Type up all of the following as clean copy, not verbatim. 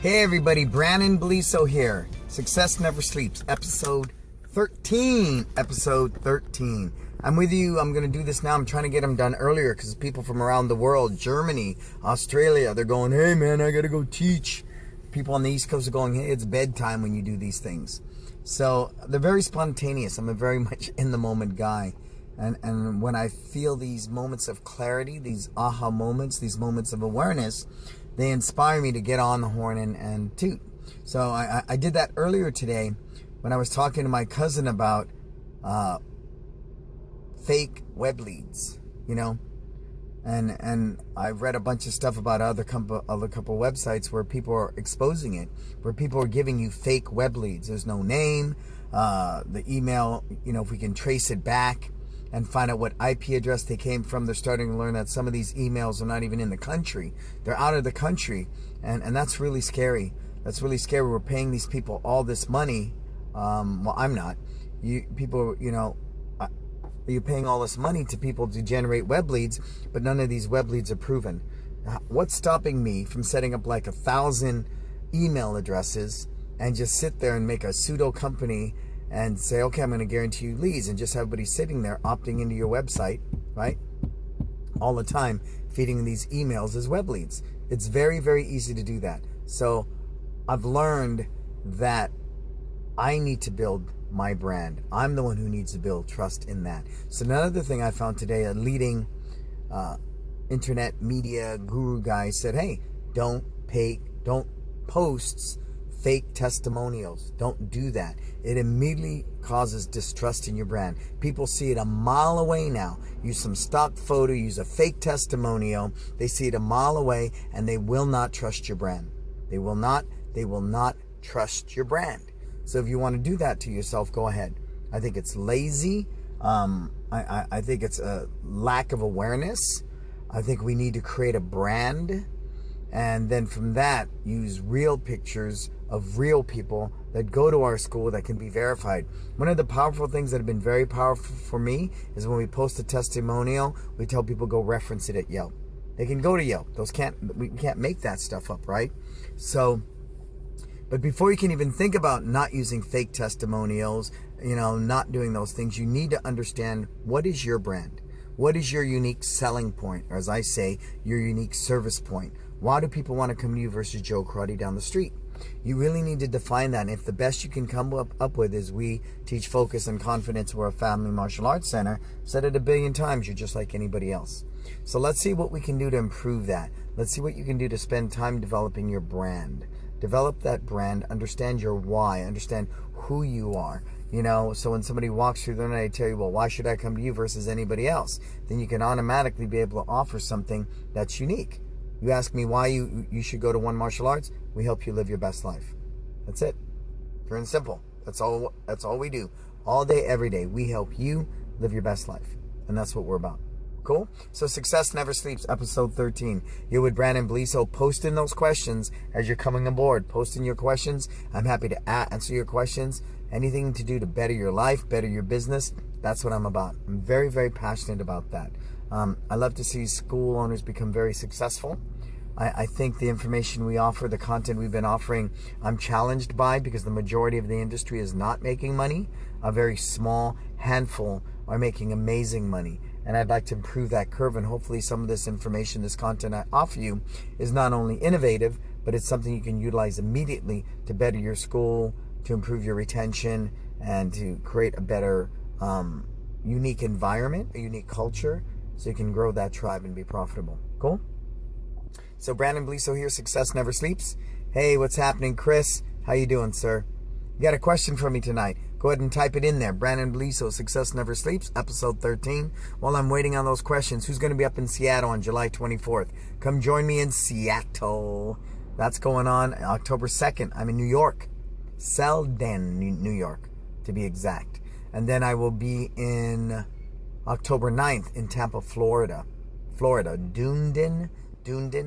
Hey everybody, Brannon Beliso here. Success Never Sleeps, episode 13. I'm with you. I'm going to do this now. I'm trying to get them done earlier because people from around the world, Germany, Australia, they're going, hey man, I got to go teach. People on the East Coast are going, hey, it's bedtime when you do these things. So they're very spontaneous. I'm a very much in the moment guy. And when I feel these moments of clarity, these aha moments, these moments of awareness, they inspire me to get on the horn and toot. So I did that earlier today when I was talking to my cousin about fake web leads, you know. And I've read a bunch of stuff about other couple websites where people are exposing it, where people are giving you fake web leads. There's no name, the email, you know, if we can trace it back and find out what IP address they came from. They're starting to learn that some of these emails are not even in the country. They're out of the country. And that's really scary. That's really scary. We're paying these people all this money. Well, I'm not. People, you know, you're paying all this money to people to generate web leads, but none of these web leads are proven. What's stopping me from setting up like 1,000 email addresses and just sit there and make a pseudo company and say, okay, I'm going to guarantee you leads, and just have everybody sitting there opting into your website, right? All the time, feeding these emails as web leads. It's very, very easy to do that. So I've learned that I need to build my brand. I'm the one who needs to build trust in that. So another thing I found today, a leading internet media guru guy said, hey, don't post fake testimonials. Don't do that. It immediately causes distrust in your brand. People see it a mile away now. Use some stock photo, use a fake testimonial. They see it a mile away and they will not trust your brand. They will not trust your brand. So if you want to do that to yourself, go ahead. I think it's lazy. I think it's a lack of awareness. I think we need to create a brand. And then from that, use real pictures of real people that go to our school that can be verified. One of the powerful things that have been very powerful for me is when we post a testimonial, we tell people go reference it at Yelp. They can go to Yelp. We can't make that stuff up, right? So, but before you can even think about not using fake testimonials, you know, not doing those things, you need to understand, what is your brand? What is your unique selling point? Or as I say, your unique service point? Why do people want to come to you versus Joe Crotty down the street? You really need to define that. And if the best you can come up with is we teach focus and confidence, we're a family martial arts center, said it 1 billion times, you're just like anybody else. So let's see what we can do to improve that. Let's see what you can do to spend time developing your brand. Develop that brand, understand your why, understand who you are. You know, so when somebody walks through the night, they tell you, well, why should I come to you versus anybody else? Then you can automatically be able to offer something that's unique. You ask me why you should go to One Martial Arts, we help you live your best life. That's it. Pure and simple. That's all we do. All day, every day, we help you live your best life. And that's what we're about. Cool? So Success Never Sleeps, episode 13. You're with Brannon Beliso. Post in those questions as you're coming aboard. Post in your questions. I'm happy to answer your questions. Anything to do to better your life, better your business, that's what I'm about. I'm very, very passionate about that. I love to see school owners become very successful. I think the information we offer, the content we've been offering, I'm challenged by, because the majority of the industry is not making money. A very small handful are making amazing money. And I'd like to improve that curve, and hopefully some of this information, this content I offer you is not only innovative, but it's something you can utilize immediately to better your school, to improve your retention, and to create a better unique environment, a unique culture, so you can grow that tribe and be profitable. Cool? So Brannon Beliso here, Success Never Sleeps. Hey, what's happening, Chris? How you doing, sir? You got a question for me tonight? Go ahead and type it in there. Brannon Beliso, Success Never Sleeps, episode 13. While I'm waiting on those questions, who's going to be up in Seattle on July 24th? Come join me in Seattle. That's going on October 2nd. I'm in New York. Selden, New York, to be exact. And then I will be in October 9th in Tampa, Florida. Dunedin,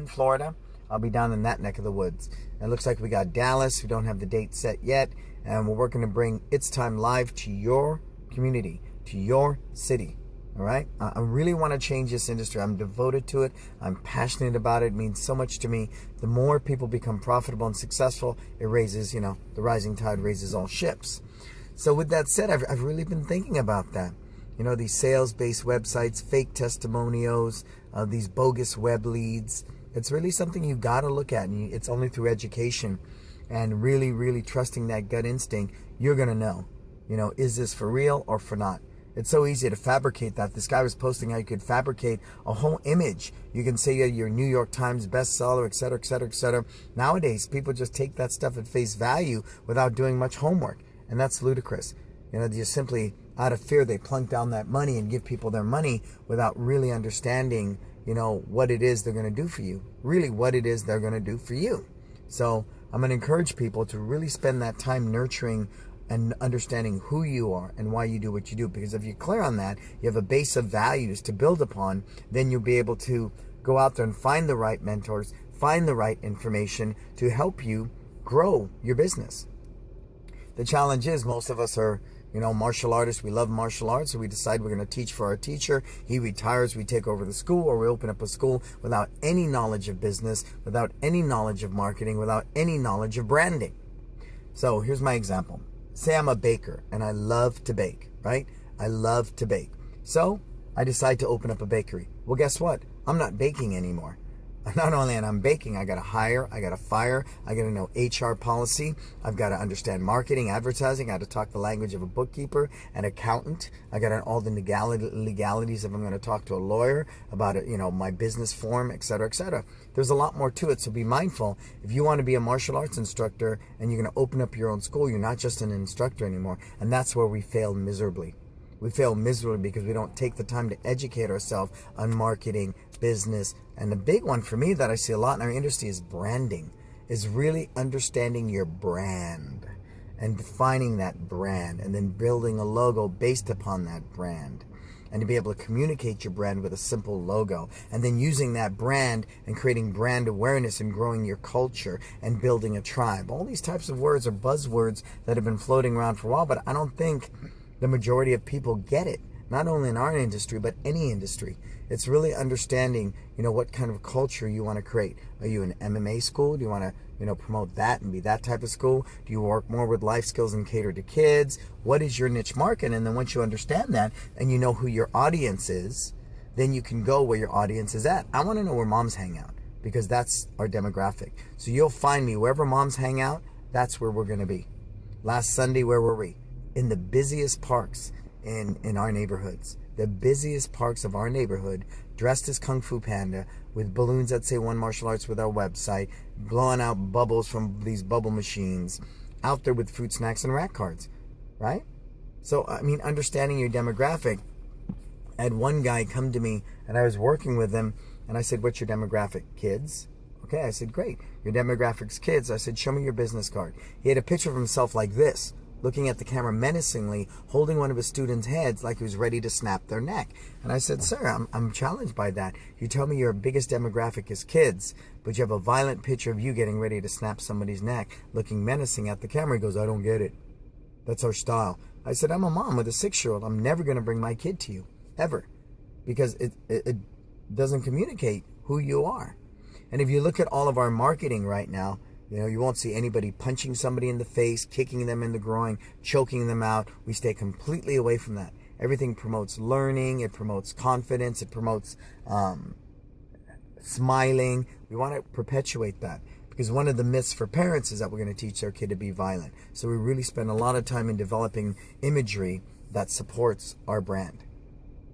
Florida. I'll be down in that neck of the woods. It looks like we got Dallas. We don't have the date set yet. And we're working to bring It's Time Live to your community, to your city. All right. I really want to change this industry. I'm devoted to it. I'm passionate about it. It means so much to me. The more people become profitable and successful, it raises, the rising tide raises all ships. So with that said, I've really been thinking about that. These sales-based websites, fake testimonials, these bogus web leads. It's really something you got to look at. And it's only through education and really, really trusting that gut instinct, you're going to know, is this for real or for not? It's so easy to fabricate that. This guy was posting how you could fabricate a whole image. You can say you're New York Times bestseller, et cetera, et cetera, et cetera. Nowadays, people just take that stuff at face value without doing much homework. And that's ludicrous. Just simply out of fear, they plunk down that money and give people their money without really understanding, what it is they're going to do for you. Really what it is they're going to do for you. So I'm going to encourage people to really spend that time nurturing and understanding who you are and why you do what you do. Because if you're clear on that, you have a base of values to build upon, then you'll be able to go out there and find the right mentors, find the right information to help you grow your business. The challenge is most of us are, martial artists. We love martial arts, so we decide we're going to teach for our teacher. He retires, we take over the school, or we open up a school without any knowledge of business, without any knowledge of marketing, without any knowledge of branding. So here's my example. Say I'm a baker and I love to bake, right? I love to bake. So I decide to open up a bakery. Well, guess what? I'm not baking anymore. Not only am I baking, I got to hire, I got to fire, I got to know HR policy, I've got to understand marketing, advertising, I got to talk the language of a bookkeeper, an accountant, I got to know all the legalities if I'm going to talk to a lawyer about it, my business form, et cetera, et cetera. There's a lot more to it, so be mindful. If you want to be a martial arts instructor and you're going to open up your own school, you're not just an instructor anymore, and that's where we fail miserably. We fail miserably because we don't take the time to educate ourselves on marketing, business, and the big one for me that I see a lot in our industry is branding, is really understanding your brand and defining that brand and then building a logo based upon that brand and to be able to communicate your brand with a simple logo and then using that brand and creating brand awareness and growing your culture and building a tribe. All these types of words are buzzwords that have been floating around for a while, but I don't think the majority of people get it, not only in our industry, but any industry. It's really understanding, what kind of culture you want to create. Are you an MMA school? Do you want to, promote that and be that type of school? Do you work more with life skills and cater to kids? What is your niche market? And then once you understand that and you know who your audience is, then you can go where your audience is at. I want to know where moms hang out because that's our demographic. So you'll find me wherever moms hang out, that's where we're going to be. Last Sunday, where were we? In the busiest parks in our neighborhoods. The busiest parks of our neighborhood, dressed as Kung Fu Panda, with balloons that say One Martial Arts with our website, blowing out bubbles from these bubble machines, out there with fruit snacks and rack cards, right? So, understanding your demographic. I had one guy come to me, and I was working with him, and I said, what's your demographic? Kids? Okay, I said, great. Your demographic's kids. I said, show me your business card. He had a picture of himself like this, looking at the camera menacingly, holding one of his students' heads like he was ready to snap their neck. And I said, sir, I'm challenged by that. You tell me your biggest demographic is kids, but you have a violent picture of you getting ready to snap somebody's neck, looking menacing at the camera. He goes, I don't get it. That's our style. I said, I'm a mom with a 6-year-old. I'm never going to bring my kid to you, ever, because it doesn't communicate who you are. And if you look at all of our marketing right now, you won't see anybody punching somebody in the face, kicking them in the groin, choking them out. We stay completely away from that. Everything promotes learning. It promotes confidence. It promotes smiling. We want to perpetuate that because one of the myths for parents is that we're going to teach our kid to be violent. So we really spend a lot of time in developing imagery that supports our brand.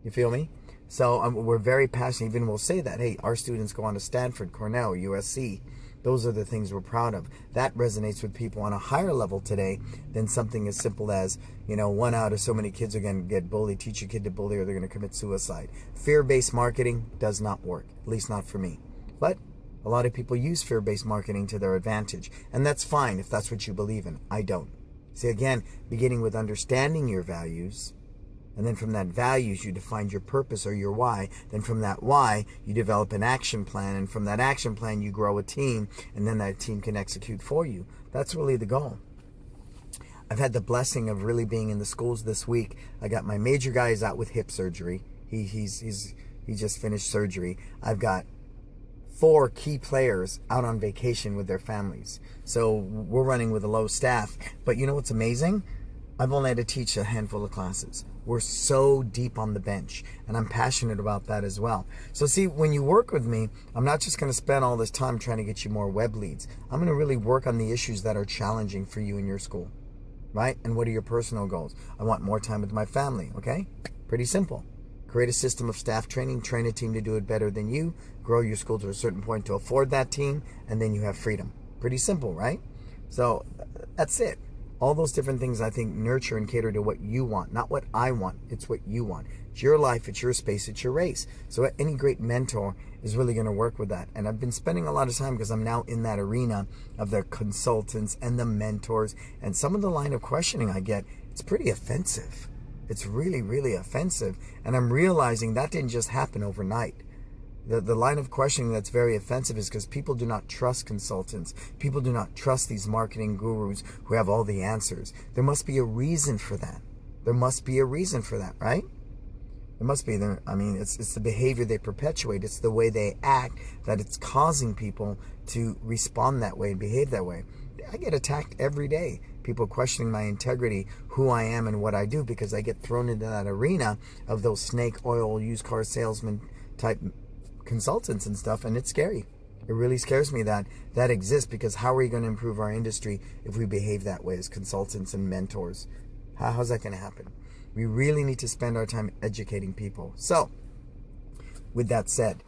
You feel me? So we're very passionate. Even we'll say that, hey, our students go on to Stanford, Cornell, USC. Those are the things we're proud of. That resonates with people on a higher level today than something as simple as, 1 out of so many kids are going to get bullied. Teach your kid to bully or they're going to commit suicide. Fear-based marketing does not work, at least not for me. But a lot of people use fear-based marketing to their advantage. And that's fine if that's what you believe in. I don't. See, again, beginning with understanding your values, and then from that values, you define your purpose or your why. Then from that why, you develop an action plan. And from that action plan, you grow a team. And then that team can execute for you. That's really the goal. I've had the blessing of really being in the schools this week. I got my major guy is out with hip surgery. He just finished surgery. I've got 4 key players out on vacation with their families. So we're running with a low staff. But you know what's amazing? I've only had to teach a handful of classes. We're so deep on the bench, and I'm passionate about that as well. So see, when you work with me, I'm not just going to spend all this time trying to get you more web leads. I'm going to really work on the issues that are challenging for you in your school, right? And what are your personal goals? I want more time with my family, okay? Pretty simple. Create a system of staff training, train a team to do it better than you, grow your school to a certain point to afford that team, and then you have freedom. Pretty simple, right? So that's it. All those different things, I think, nurture and cater to what you want, not what I want. It's what you want. It's your life, it's your space, it's your race. So any great mentor is really going to work with that. And I've been spending a lot of time because I'm now in that arena of the consultants and the mentors. And some of the line of questioning I get, it's pretty offensive. It's really, really offensive. And I'm realizing that didn't just happen overnight. The line of questioning that's very offensive is because people do not trust consultants. People do not trust these marketing gurus who have all the answers. There must be a reason for that. There must be a reason for that, right? There must be. I mean, it's the behavior they perpetuate. It's the way they act that it's causing people to respond that way and behave that way. I get attacked every day. People questioning my integrity, who I am and what I do, because I get thrown into that arena of those snake oil used car salesman type consultants and stuff, and it's scary. It really scares me that exists, because how are we going to improve our industry if we behave that way as consultants and mentors? How's that going to happen? We really need to spend our time educating people. So, with that said,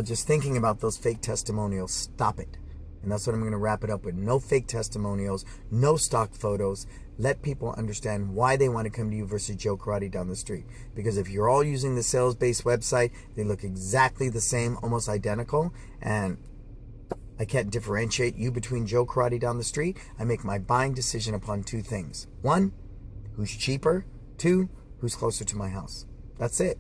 just thinking about those fake testimonials, stop it. And that's what I'm going to wrap it up with. No fake testimonials, no stock photos. Let people understand why they want to come to you versus Joe Karate down the street. Because if you're all using the sales-based website, they look exactly the same, almost identical. And I can't differentiate you between Joe Karate down the street. I make my buying decision upon 2 things. 1, who's cheaper. 2, who's closer to my house. That's it.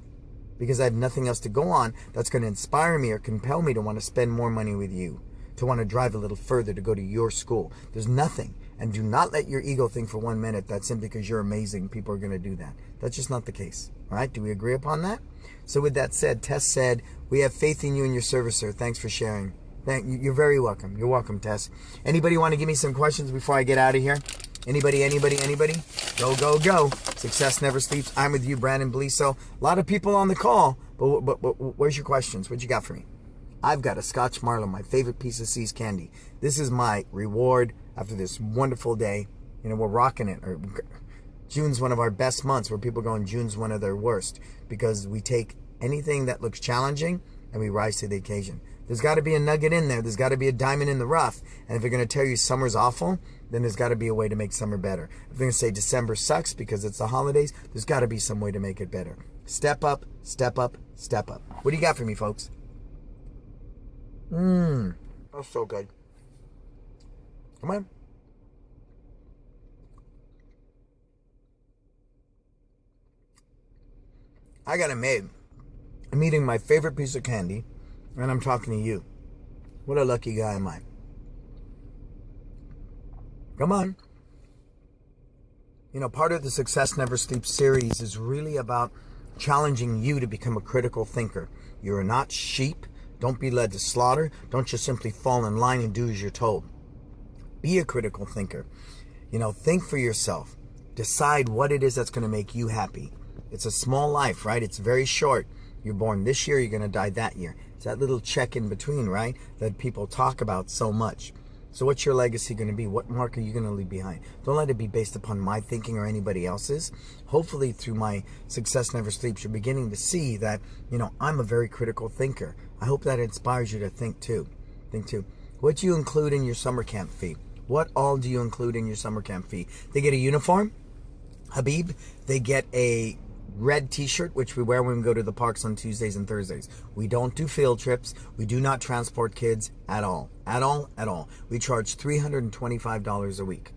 Because I have nothing else to go on that's going to inspire me or compel me to want to spend more money with you, to want to drive a little further to go to your school. There's nothing. And do not let your ego think for 1 minute that simply because you're amazing, people are going to do that. That's just not the case. All right? Do we agree upon that? So with that said, Tess said, we have faith in you and your service, sir. Thanks for sharing. You're very welcome. You're welcome, Tess. Anybody want to give me some questions before I get out of here? Anybody? Go, go, go. Success never sleeps. I'm with you, Brannon Beliso. A lot of people on the call, but where's your questions? What you got for me? I've got a Scotch Marlowe, my favorite piece of See's candy. This is my reward after this wonderful day. We're rocking it. June's one of our best months, where people go, and June's one of their worst, because we take anything that looks challenging and we rise to the occasion. There's got to be a nugget in there. There's got to be a diamond in the rough. And if you're going to tell you summer's awful, then there's got to be a way to make summer better. If you're going to say December sucks because it's the holidays, there's got to be some way to make it better. Step up, step up, step up. What do you got for me, folks? That's so good. Come on. I got it made. I'm eating my favorite piece of candy, and I'm talking to you. What a lucky guy am I. Come on. Part of the Success Never Sleeps series is really about challenging you to become a critical thinker. You're not sheep. Don't be led to slaughter. Don't just simply fall in line and do as you're told. Be a critical thinker. Think for yourself. Decide what it is that's going to make you happy. It's a small life, right? It's very short. You're born this year, you're going to die that year. It's that little check in between, right? That people talk about so much. So what's your legacy going to be? What mark are you going to leave behind? Don't let it be based upon my thinking or anybody else's. Hopefully through my Success Never Sleeps, you're beginning to see that, I'm a very critical thinker. I hope that inspires you to think too. What do you include in your summer camp fee? What all do you include in your summer camp fee? They get a uniform, Habib. They get a red t-shirt, which we wear when we go to the parks on Tuesdays and Thursdays. We don't do field trips. We do not transport kids at all. At all. We charge $325 a week.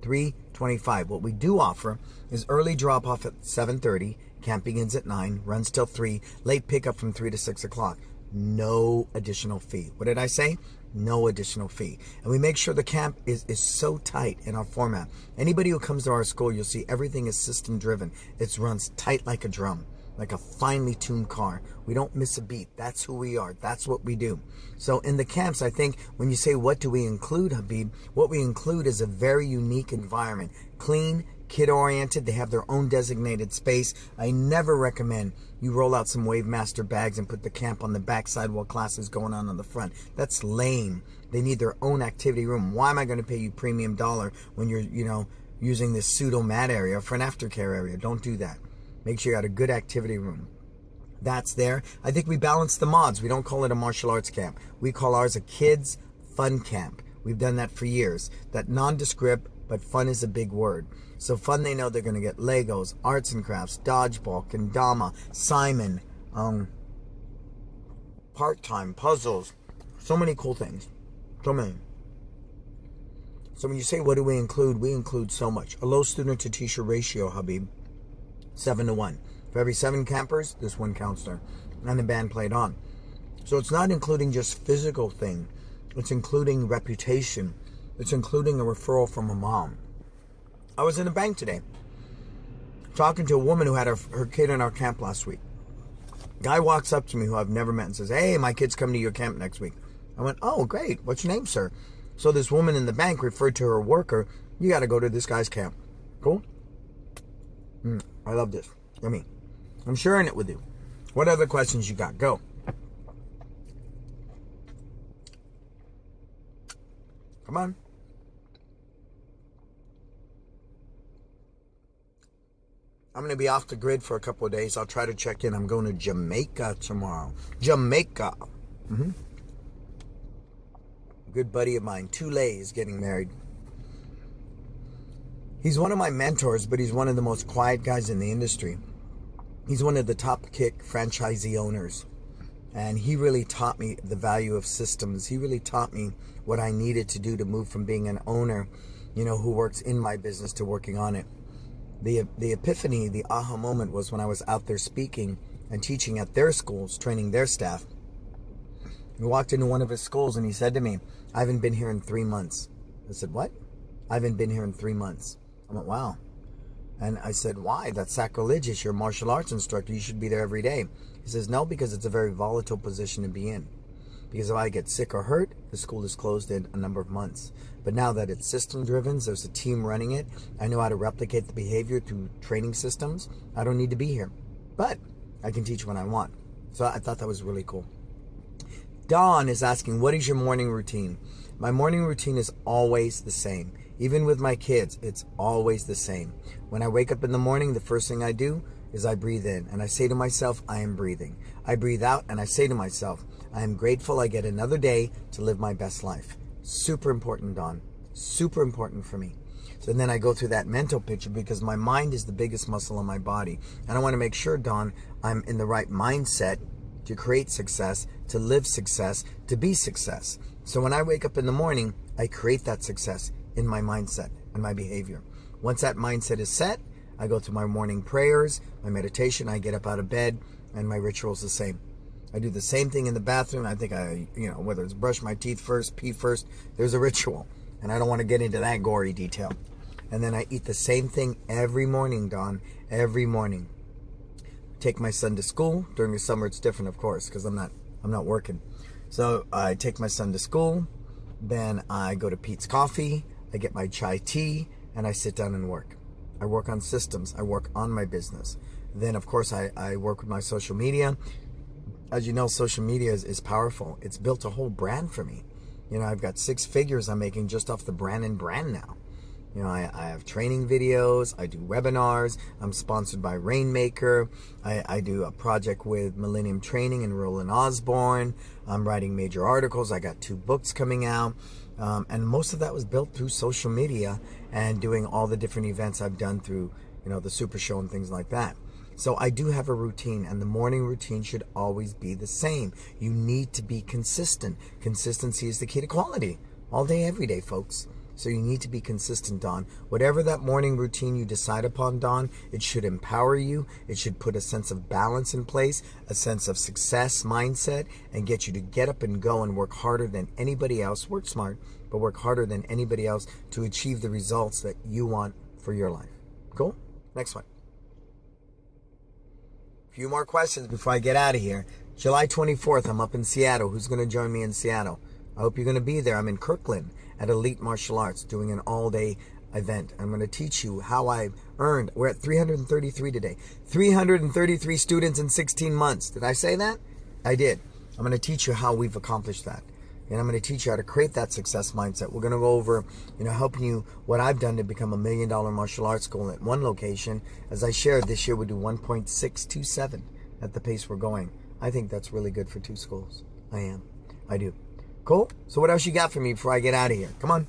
$325. What we do offer is early drop-off at 7:30. Camp begins at 9, runs till 3. Late pickup from 3 to 6 o'clock. No additional fee. What did I say? No additional fee. And we make sure the camp is so tight in our format. Anybody who comes to our school, you'll see everything is system driven. It runs tight like a drum. like a finely tuned car. We don't miss a beat. That's who we are. That's what we do. So in the camps, I think when you say, what do we include, Habib? What we include is a very unique environment. Clean, kid-oriented. They have their own designated space. I never recommend you roll out some Wave Master bags and put the camp on the backside while class is going on the front. That's lame. They need their own activity room. Why am I going to pay you premium dollar when you're, using this pseudo mat area for an aftercare area? Don't do that. Make sure you got a good activity room. That's there. I think we balance the mods. We don't call it a martial arts camp. We call ours a kids fun camp. We've done that for years. That nondescript, but fun is a big word. So fun, they know they're going to get Legos, arts and crafts, dodgeball, kendama, Simon, part-time, puzzles. So many cool things. So many. So when you say, what do we include so much. A low student to teacher ratio, Habib, 7-to-1. For every 7 campers, there's 1 counselor. And the band played on. So it's not including just physical thing. It's including reputation. It's including a referral from a mom. I was in a bank today, talking to a woman who had her kid in our camp last week. Guy walks up to me who I've never met and says, hey, my kid's coming to your camp next week. I went, oh, great. What's your name, sir? So this woman in the bank referred to her worker. You got to go to this guy's camp. Cool? I love this. Yummy. I'm sharing it with you. What other questions you got? Go. Come on. I'm going to be off the grid for a couple of days. I'll try to check in. I'm going to Jamaica tomorrow. Jamaica. A good buddy of mine, Tule, is getting married. He's one of my mentors, but he's one of the most quiet guys in the industry. He's one of the top kick franchisee owners. And he really taught me the value of systems. He really taught me what I needed to do to move from being an owner, who works in my business, to working on it. The epiphany, the aha moment was when I was out there speaking and teaching at their schools, training their staff. We walked into one of his schools and he said to me, I haven't been here in 3 months. I said, what? I haven't been here in 3 months. I went, wow. And I said, why? That's sacrilegious. You're a martial arts instructor. You should be there every day. He says, no, because it's a very volatile position to be in. Because if I get sick or hurt, the school is closed in a number of months. But now that it's system driven, there's a team running it. I know how to replicate the behavior through training systems. I don't need to be here. But I can teach when I want. So I thought that was really cool. Dawn is asking, what is your morning routine? My morning routine is always the same. Even with my kids, it's always the same. When I wake up in the morning, the first thing I do is I breathe in. And I say to myself, I am breathing. I breathe out and I say to myself, I am grateful I get another day to live my best life. Super important, Dawn. Super important for me. So then I go through that mental picture because my mind is the biggest muscle in my body. And I want to make sure, Dawn, I'm in the right mindset to create success, to live success, to be success. So when I wake up in the morning, I create that success in my mindset and my behavior. Once that mindset is set, I go through my morning prayers, my meditation, I get up out of bed, and my ritual is the same. I do the same thing in the bathroom. I think whether it's brush my teeth first, pee first, there's a ritual. And I don't want to get into that gory detail. And then I eat the same thing every morning, Dawn, every morning. Take my son to school. During the summer, it's different, of course, because I'm not working. So I take my son to school. Then I go to Pete's Coffee. I get my chai tea, and I sit down and work. I work on systems. I work on my business. Then, of course, I work with my social media. As you know, social media is powerful. It's built a whole brand for me. I've got 6 figures I'm making just off the Brannon brand now. I have training videos. I do webinars. I'm sponsored by Rainmaker. I do a project with Millennium Training and Roland Osborne. I'm writing major articles. I got 2 books coming out. And most of that was built through social media and doing all the different events I've done through, the Super Show and things like that. So I do have a routine, and the morning routine should always be the same. You need to be consistent. Consistency is the key to quality. All day, every day, folks. So you need to be consistent, Dawn. Whatever that morning routine you decide upon, Dawn, it should empower you. It should put a sense of balance in place, a sense of success mindset, and get you to get up and go and work harder than anybody else. Work smart, but work harder than anybody else to achieve the results that you want for your life. Cool? Next one. A few more questions before I get out of here. July 24th, I'm up in Seattle. Who's going to join me in Seattle? I hope you're going to be there. I'm in Kirkland at Elite Martial Arts doing an all-day event. I'm going to teach you how I earned. We're at 333 today. 333 students in 16 months. Did I say that? I did. I'm going to teach you how we've accomplished that. And I'm going to teach you how to create that success mindset. We're going to go over, helping you what I've done to become $1 million martial arts school at one location. As I shared, this year we do 1.627 at the pace we're going. I think that's really good for 2 schools. I do. Cool? So what else you got for me before I get out of here? Come on.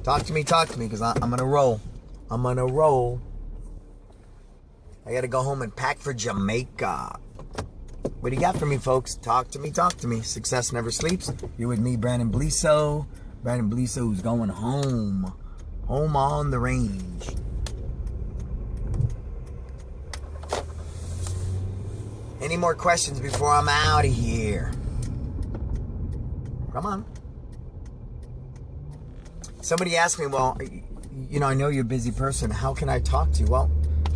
Talk to me, because I'm going to roll. I'm going to roll. I got to go home and pack for Jamaica. What do you got for me, folks? Talk to me. Success never sleeps. You're with me, Brannon Beliso. Brannon Beliso, who's going home. Home on the range. Any more questions before I'm out of here? Come on. Somebody asked me, well, I know you're a busy person. How can I talk to you? Well,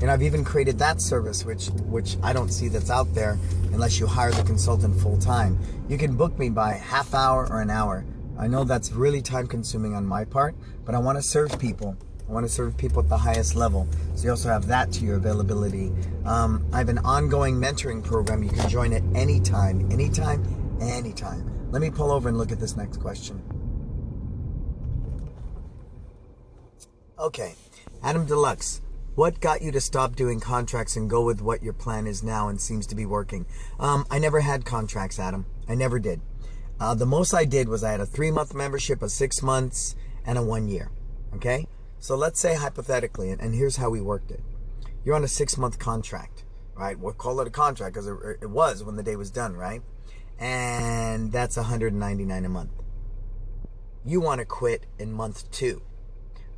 I've even created that service, which I don't see that's out there unless you hire the consultant full time. You can book me by half hour or an hour. I know that's really time consuming on my part, but I want to serve people. I want to serve people at the highest level. So you also have that to your availability. I have an ongoing mentoring program. You can join at any time. Let me pull over and look at this next question. Okay, Adam Deluxe. What got you to stop doing contracts and go with what your plan is now and seems to be working? I never had contracts, Adam. I never did. The most I did was I had a 3-month membership, a 6 months, and a 1 year. Okay? So let's say hypothetically, and here's how we worked it. You're on a 6-month contract, right? We'll call it a contract because it was when the day was done, right? And that's $199 a month. You want to quit in month 2.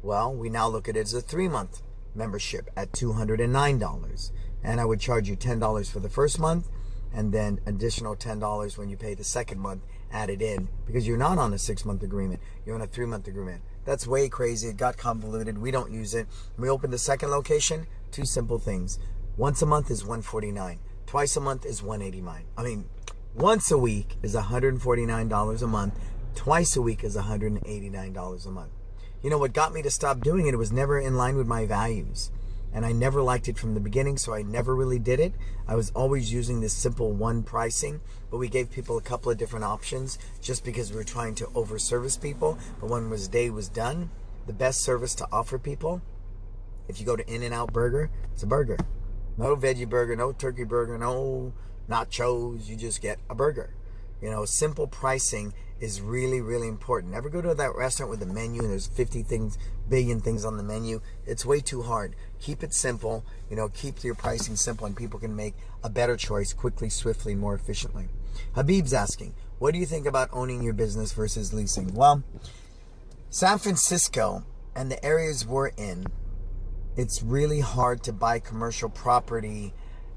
Well, we now look at it as a 3-month membership at $209, and I would charge you $10 for the first month and then additional $10 when you pay the second month added in, because you're not on a 6-month agreement, you're on a 3-month agreement. That's way crazy. It got convoluted. We don't use it. We opened the second location. 2 simple things. Once a month is $149. Twice a month is $189. Once a week is $149 a month. Twice a week is $189 a month. What got me to stop doing it, it was never in line with my values. And I never liked it from the beginning, so I never really did it. I was always using this simple one pricing, but we gave people a couple of different options just because we were trying to over-service people. But when the day was done, the best service to offer people, if you go to In-N-Out Burger, it's a burger. No veggie burger, no turkey burger, no nachos. You just get a burger. Simple pricing is really, really important. Never go to that restaurant with a menu and there's 50 billion things on the menu. It's way too hard. Keep it simple. Keep your pricing simple and people can make a better choice quickly, swiftly, more efficiently. Habib's asking, what do you think about owning your business versus leasing? Well, San Francisco and the areas we're in, it's really hard to buy commercial property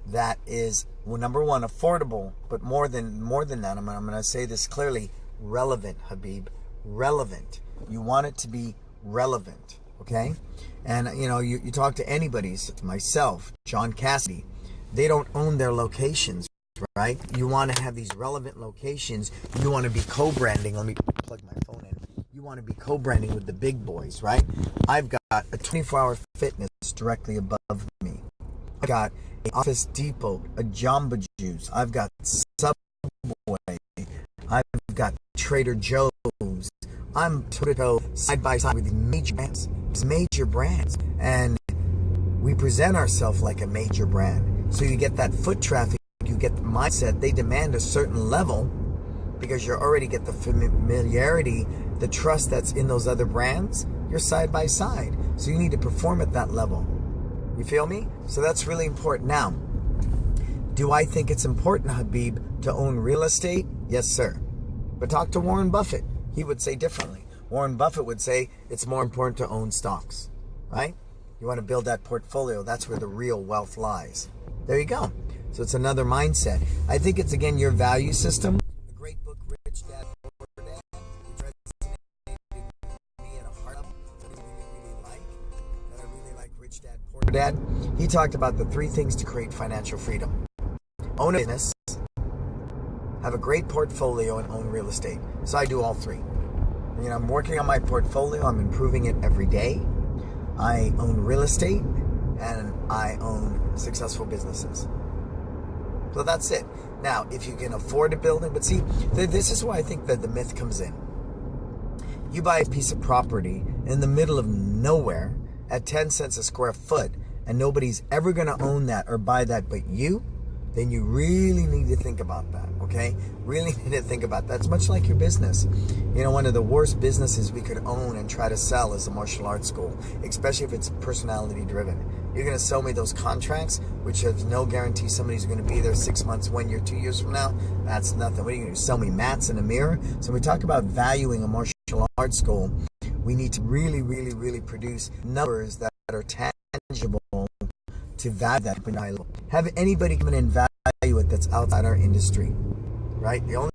that is, well, number one, affordable, but more than that, I'm going to say this clearly, relevant, Habib. Relevant. You want it to be relevant, okay? And, you talk to anybody, myself, John Cassidy, they don't own their locations, right? You want to have these relevant locations. You want to be co-branding. Let me plug my phone in. You want to be co-branding with the big boys, right? I've got a 24-hour fitness directly above me. I've got a Office Depot, a Jamba Juice. I've got Subway. I've got Trader Joe's. I'm toe-to-toe, side-by-side with major brands. And we present ourselves like a major brand. So you get that foot traffic, you get the mindset. They demand a certain level because you already get the familiarity, the trust that's in those other brands. You're side-by-side. So you need to perform at that level. You feel me? So that's really important. Now, do I think it's important, Habib, to own real estate? Yes, sir. But talk to Warren Buffett. He would say differently. Warren Buffett would say it's more important to own stocks, right? You want to build that portfolio. That's where the real wealth lies. There you go. So it's another mindset. I think it's, again, your value system. A great book, Rich Dad, Poor Dad, which resonated with me at a heart level. Something I really like Rich Dad, Poor Dad. He talked about the 3 things to create financial freedom. own a business, have a great portfolio, and own real estate. So I do all three. I'm working on my portfolio. I'm improving it every day. I own real estate, and I own successful businesses. So that's it. Now, if you can afford a building, but see, this is why I think that the myth comes in. You buy a piece of property in the middle of nowhere at 10 cents a square foot, and nobody's ever going to own that or buy that but you, then you really need to think about that, okay? Really need to think about that. It's much like your business. One of the worst businesses we could own and try to sell is a martial arts school, especially if it's personality driven. You're going to sell me those contracts, which has no guarantee somebody's going to be there 6 months, 1 year, 2 years from now. That's nothing. What are you going to do? Sell me mats and a mirror? So when we talk about valuing a martial arts school, we need to really, really, really produce numbers that are tangible to value that. Have anybody come in and value it that's outside our industry, right? The only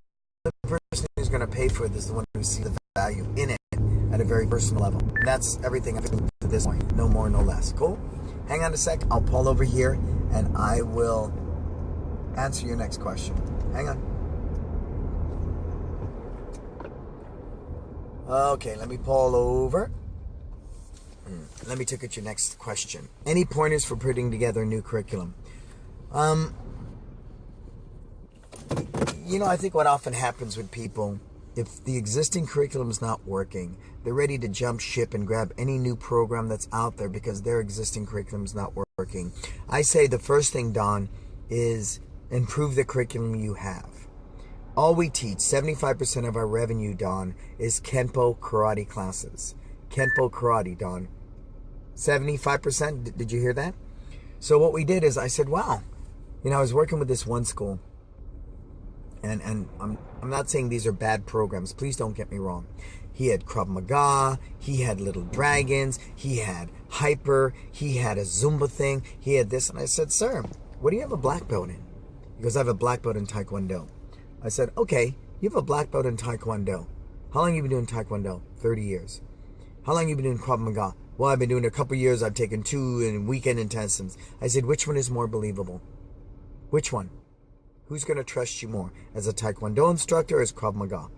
person who's going to pay for it is the one who sees the value in it at a very personal level. And that's everything I've done to this point. No more, no less. Cool? Hang on a sec. I'll pull over here and I will answer your next question. Hang on. Okay, let me pull over. Let me take at your next question. Any pointers for putting together a new curriculum? I think what often happens with people, if the existing curriculum is not working, they're ready to jump ship and grab any new program that's out there because their existing curriculum is not working. I say the first thing, Don, is improve the curriculum you have. All we teach, 75% of our revenue, Don, is Kenpo karate classes. Kenpo karate, Don. 75%, did you hear that? So what we did is I said, wow, I was working with this one school, and I'm not saying these are bad programs. Please don't get me wrong. He had Krav Maga, he had Little Dragons, he had Hyper, he had a Zumba thing, he had this. And I said, sir, what do you have a black belt in? He goes, I have a black belt in Taekwondo. I said, okay, you have a black belt in Taekwondo. How long have you been doing Taekwondo? 30 years. How long have you been doing Krav Maga? Well, I've been doing it a couple years. I've taken 2 in weekend intensives. I said, which one is more believable? Which one? Who's going to trust you more? As a Taekwondo instructor or as Krav Maga?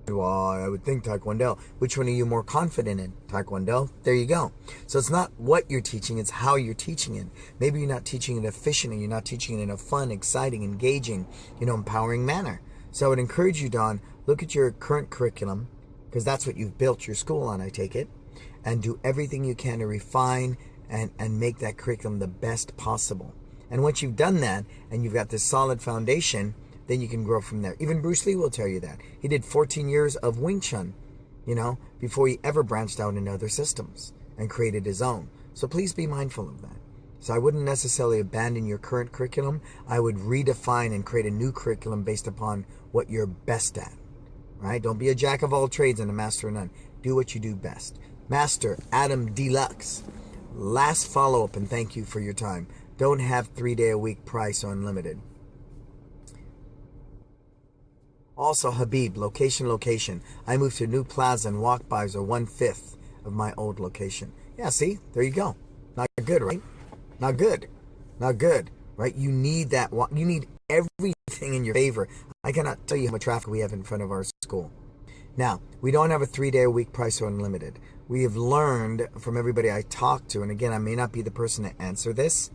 Well, I would think Taekwondo. Which one are you more confident in? Taekwondo? There you go. So it's not what you're teaching, it's how you're teaching it. Maybe you're not teaching it efficiently. You're not teaching it in a fun, exciting, engaging, empowering manner. So I would encourage you, Don, look at your current curriculum, because that's what you've built your school on, I take it, and do everything you can to refine and make that curriculum the best possible. And once you've done that, and you've got this solid foundation, then you can grow from there. Even Bruce Lee will tell you that. He did 14 years of Wing Chun, before he ever branched out into other systems and created his own. So please be mindful of that. So I wouldn't necessarily abandon your current curriculum. I would redefine and create a new curriculum based upon what you're best at, right? Don't be a jack of all trades and a master of none. Do what you do best. Master Adam Deluxe. Last follow-up, and thank you for your time. Don't have 3-day-a-week price or unlimited. Also, Habib, location. I moved to a new plaza and walk-bys are 1/5 of my old location. Yeah, see? There you go. Not good, right? Not good, right? You need that. You need everything in your favor. I cannot tell you how much traffic we have in front of our school. Now, we don't have a 3-day-a-week price or unlimited. We have learned from everybody I talk to, and again, I may not be the person to answer this.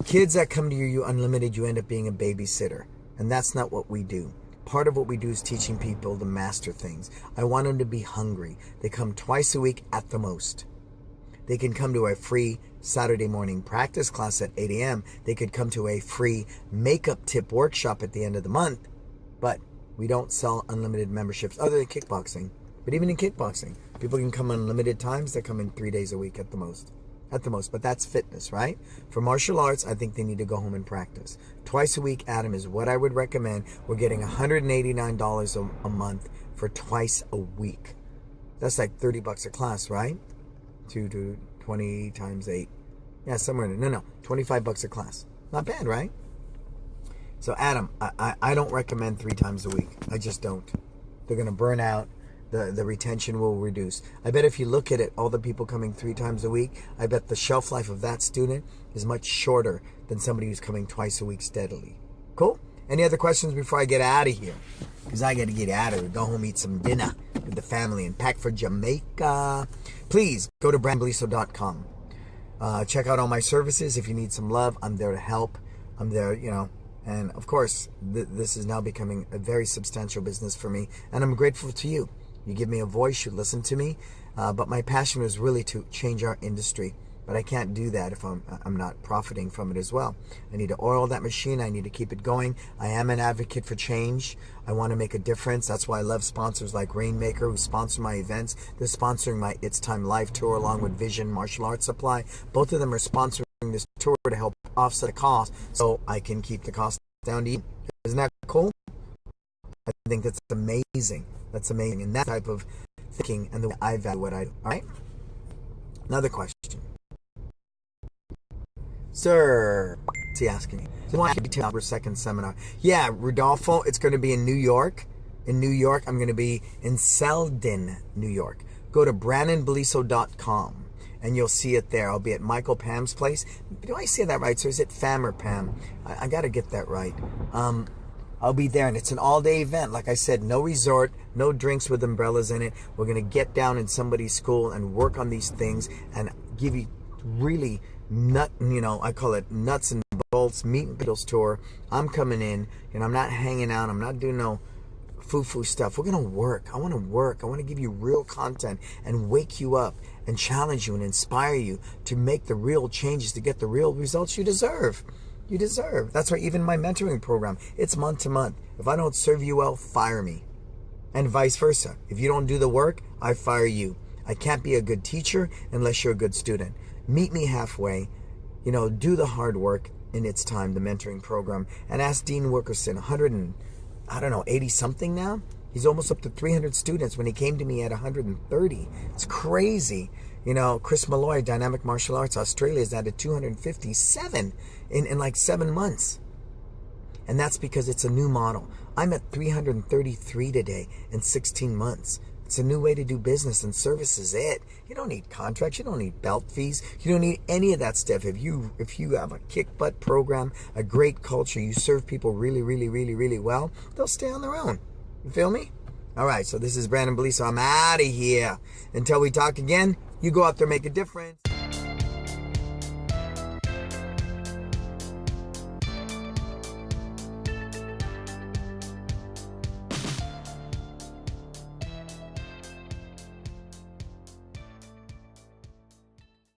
Kids that come to you unlimited, you end up being a babysitter, and that's not what we do. Part of what we do is teaching people to master things. I want them to be hungry. They come twice a week at the most. They can come to a free Saturday morning practice class at 8 a.m. They could come to a free makeup tip workshop at the end of the month. But we don't sell unlimited memberships other than kickboxing. But even in kickboxing, people can come unlimited times. They come in 3 days a week at the most. But that's fitness, right? For martial arts, I think they need to go home and practice. Twice a week, Adam, is what I would recommend. We're getting $189 a month for twice a week. That's like $30 a class, right? 2 to 20 times 8. Yeah, somewhere in there. No, $25 a class. Not bad, right? So, Adam, I don't recommend 3 times a week. I just don't. They're going to burn out. the retention will reduce. I bet if you look at it, all the people coming 3 times a week, I bet the shelf life of that student is much shorter than somebody who's coming twice a week steadily. Cool? Any other questions before I get out of here? Because I got to get out of here. Go home, eat some dinner with the family, and pack for Jamaica. Please go to brandonbeliso.com. Check out all my services. If you need some love, I'm there to help. I'm there, and of course, this is now becoming a very substantial business for me, and I'm grateful to you. You give me a voice, you listen to me, but my passion is really to change our industry. But I can't do that if I'm not profiting from it as well. I need to oil that machine. I need to keep it going. I am an advocate for change. I want to make a difference. That's why I love sponsors like Rainmaker, who sponsor my events. They're sponsoring my It's Time Live tour along with Vision Martial Arts Supply. Both of them are sponsoring this tour to help offset the cost so I can keep the cost down to you. Isn't that cool? I think that's amazing. That's amazing. And that type of thinking and the way I value what I do. All right? Another question. Sir, what's he asking me? So why should be taking our second seminar? Yeah, Rodolfo, it's going to be in New York. In New York, I'm going to be in Selden, New York. Go to brannonbeliso.com and you'll see it there. I'll be at Michael Pam's place. Do I say that right, sir? Is it Pam or Pam? I got to get that right. I'll be there, and it's an all-day event. Like I said, no resort, no drinks with umbrellas in it. We're going to get down in somebody's school and work on these things and give you really I call it nuts and bolts, meat and potatoes tour. I'm coming in, and I'm not hanging out. I'm not doing no foo-foo stuff. We're going to work. I want to work. I want to give you real content and wake you up and challenge you and inspire you to make the real changes to get the real results you deserve. You deserve. That's why even my mentoring program, it's month to month. If I don't serve you well, fire me. And vice versa. If you don't do the work, I fire you. I can't be a good teacher unless you're a good student. Meet me halfway, do the hard work in its time, the mentoring program. And ask Dean Wilkerson, 80 something now. He's almost up to 300 students when he came to me at 130. It's crazy. Chris Malloy, Dynamic Martial Arts Australia, is at 257 in like 7 months. And that's because it's a new model. I'm at 333 today in 16 months. It's a new way to do business, and service is it. You don't need contracts. You don't need belt fees. You don't need any of that stuff. If you have a kick-butt program, a great culture, you serve people really, really, really, really well, they'll stay on their own. You feel me? All right, so this is Brannon Beliso. I'm out of here. Until we talk again, you go out there, make a difference.